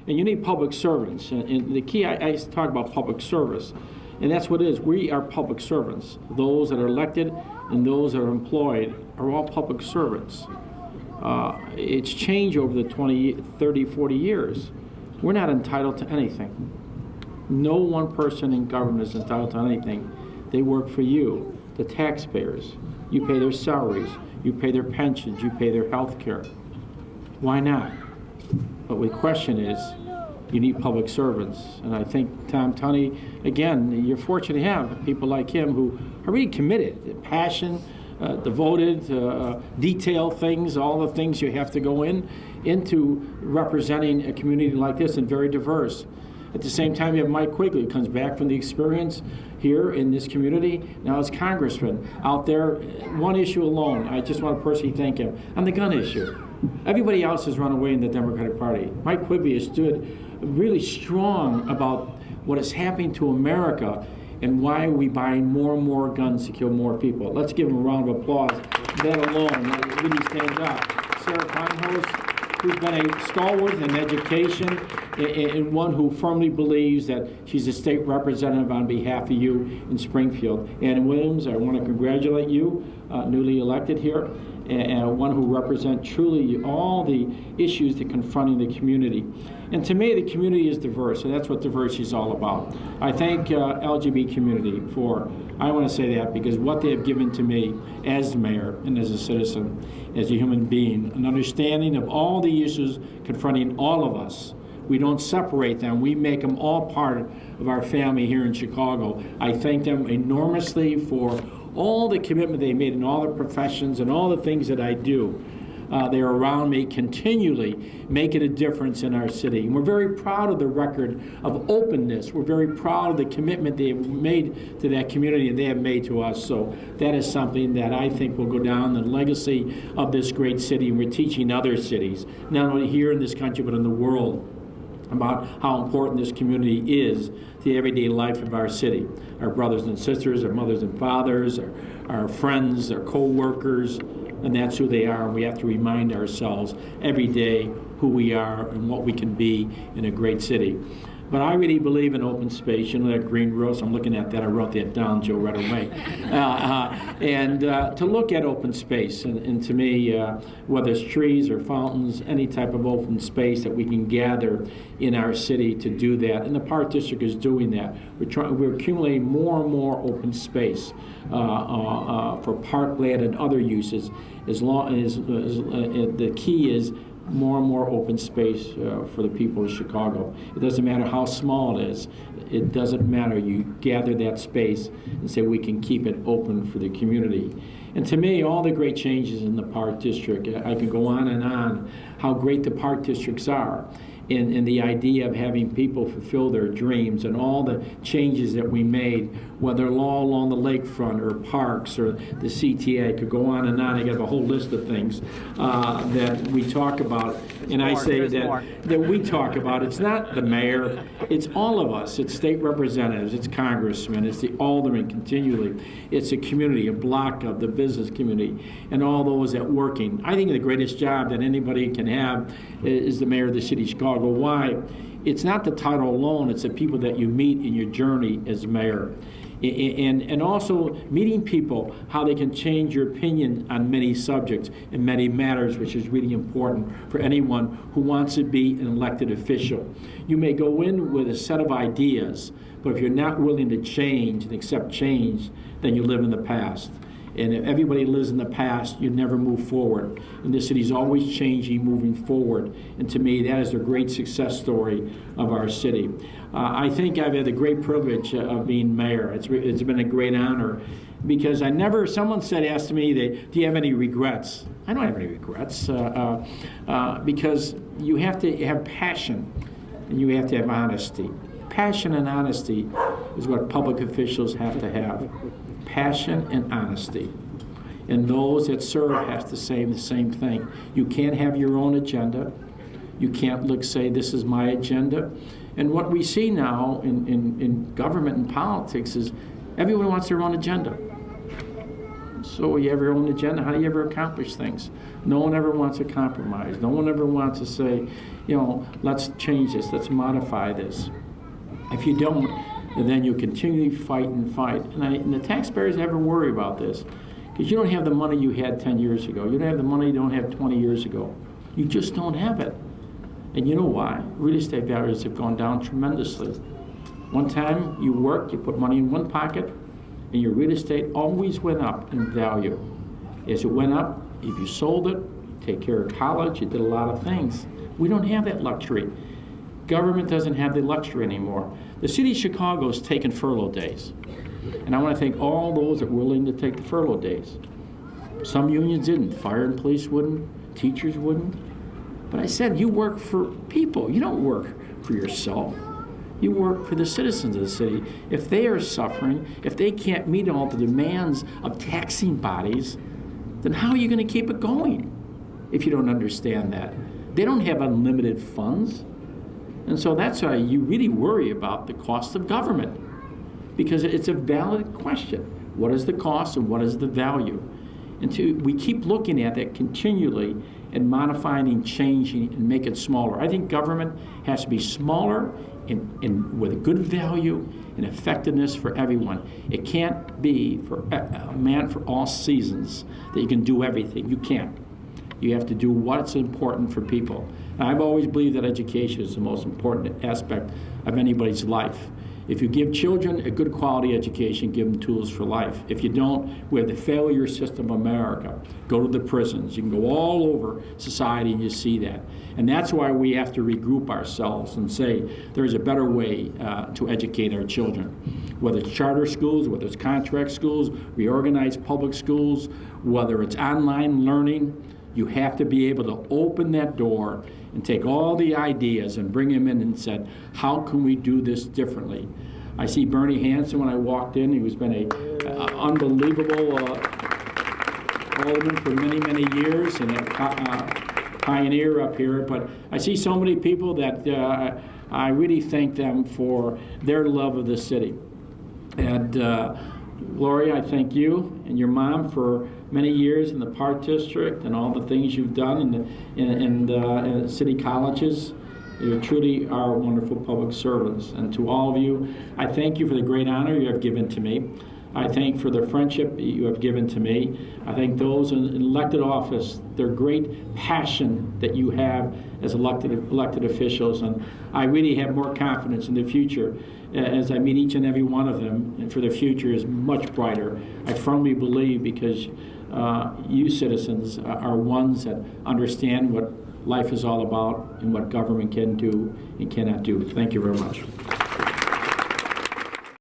And you need public servants. And the key, I talk about public service. And that's what it is. We are public servants. Those that are elected and those that are employed are all public servants. It's changed over the 20, 30, 40 years. We're not entitled to anything. No one person in government is entitled to anything. They work for you, the taxpayers. You pay their salaries. You pay their pensions. You pay their health care. Why not? But the question is, you need public servants. And I think Tom Tunney, again, you're fortunate to have people like him who are really committed, passion, devoted, detail things, all the things you have to go into representing a community like this and very diverse. At the same time, you have Mike Quigley, who comes back from the experience here in this community, now as congressman, out there, one issue alone. I just want to personally thank him. On the gun issue. Everybody else has run away in the Democratic Party. Mike Quigley has stood really strong about what is happening to America and why are we buying more and more guns to kill more people. Let's give him a round of applause. That alone really stands out. Sarah Feinholz, who's been a stalwart in education and one who firmly believes that she's a state representative on behalf of you in Springfield. Ann Williams, I want to congratulate you, newly elected here, and one who represents truly all the issues that confronting the community. And to me, the community is diverse, and that's what diversity is all about. I thank LGBT community for, I want to say that because what they have given to me as the mayor and as a citizen, as a human being, an understanding of all the issues confronting all of us. We don't separate them. We make them all part of our family here in Chicago. I thank them enormously for all the commitment they made in all the professions and all the things that I do. They're around me continually, making a difference in our city. And we're very proud of the record of openness. We're very proud of the commitment they have made to that community and they have made to us. So that is something that I think will go down the legacy of this great city. And we're teaching other cities, not only here in this country, but in the world, about how important this community is to the everyday life of our city. Our brothers and sisters, our mothers and fathers, our friends, our co-workers, and that's who they are. And we have to remind ourselves every day who we are and what we can be in a great city. But I really believe in open space. You know that green rose, I'm looking at that, I wrote that down, Joe, right away. To look at open space, and to me, whether it's trees or fountains, any type of open space that we can gather in our city to do that, and the Park District is doing that. We're accumulating more and more open space for parkland and other uses, as long as the key is more and more open space for the people of Chicago. It doesn't matter how small it is. It doesn't matter. You gather that space and say we can keep it open for the community. And to me, all the great changes in the Park District, I could go on and on how great the Park Districts are. And the idea of having people fulfill their dreams and all the changes that we made, whether all along the lakefront or parks or the CTA, I could go on and on. I got a whole list of things that we talk about. And I say that we talk about, it's not the mayor, it's all of us. It's state representatives, it's congressmen, it's the aldermen continually. It's a community, a block of the business community, and all those that working. I think the greatest job that anybody can have is the mayor of the city of Chicago. Why? It's not the title alone, it's the people that you meet in your journey as mayor. And also meeting people, how they can change your opinion on many subjects and many matters, which is really important for anyone who wants to be an elected official. You may go in with a set of ideas, but if you're not willing to change and accept change, then you live in the past. And if everybody lives in the past, you never move forward. And this city's always changing, moving forward. And to me, that is the great success story of our city. I think I've had the great privilege of being mayor. It's been a great honor because someone asked me, do you have any regrets? I don't have any regrets because you have to have passion and you have to have honesty. Passion and honesty is what public officials have to have. Passion and honesty. And those that serve have to say the same thing. You can't have your own agenda. You can't say this is my agenda. And what we see now in government and politics is everyone wants their own agenda. So you have your own agenda. How do you ever accomplish things? No one ever wants to compromise. No one ever wants to say, you know, let's change this, let's modify this. If you don't, then you continually fight and fight. And the taxpayers never worry about this, because you don't have the money you had 10 years ago. You don't have the money you don't have 20 years ago. You just don't have it. And you know why? Real estate values have gone down tremendously. One time you worked, you put money in one pocket, and your real estate always went up in value. As it went up, if you sold it, you take care of college, you did a lot of things. We don't have that luxury. Government doesn't have the luxury anymore. The city of Chicago has taken furlough days. And I want to thank all those that were willing to take the furlough days. Some unions didn't. Fire and police wouldn't. Teachers wouldn't. But I said, you work for people. You don't work for yourself. You work for the citizens of the city. If they are suffering, if they can't meet all the demands of taxing bodies, then how are you going to keep it going if you don't understand that? They don't have unlimited funds. And so that's why you really worry about the cost of government, because it's a valid question. What is the cost and what is the value? And we keep looking at that continually and modifying and changing and make it smaller. I think government has to be smaller and with a good value and effectiveness for everyone. It can't be for a man for all seasons that you can do everything. You can't. You have to do what's important for people. And I've always believed that education is the most important aspect of anybody's life. If you give children a good quality education, give them tools for life. If you don't, we have the failure system of America. Go to the prisons. You can go all over society and you see that. And that's why we have to regroup ourselves and say there's a better way to educate our children. Whether it's charter schools, whether it's contract schools, reorganized public schools, whether it's online learning, you have to be able to open that door and take all the ideas and bring them in and said, how can we do this differently? I see Bernie Hansen when I walked in. He was been an unbelievable alderman for many, many years and a pioneer up here. But I see so many people that I really thank them for their love of the city. And Gloria, I thank you and your mom for many years in the Park District and all the things you've done in city colleges. You truly are wonderful public servants. And to all of you, I thank you for the great honor you have given to me. I thank for the friendship you have given to me. I thank those in elected office, their great passion that you have as elected officials. And I really have more confidence in the future as I meet each and every one of them, and for the future is much brighter. I firmly believe because you citizens are ones that understand what life is all about and what government can do and cannot do. Thank you very much.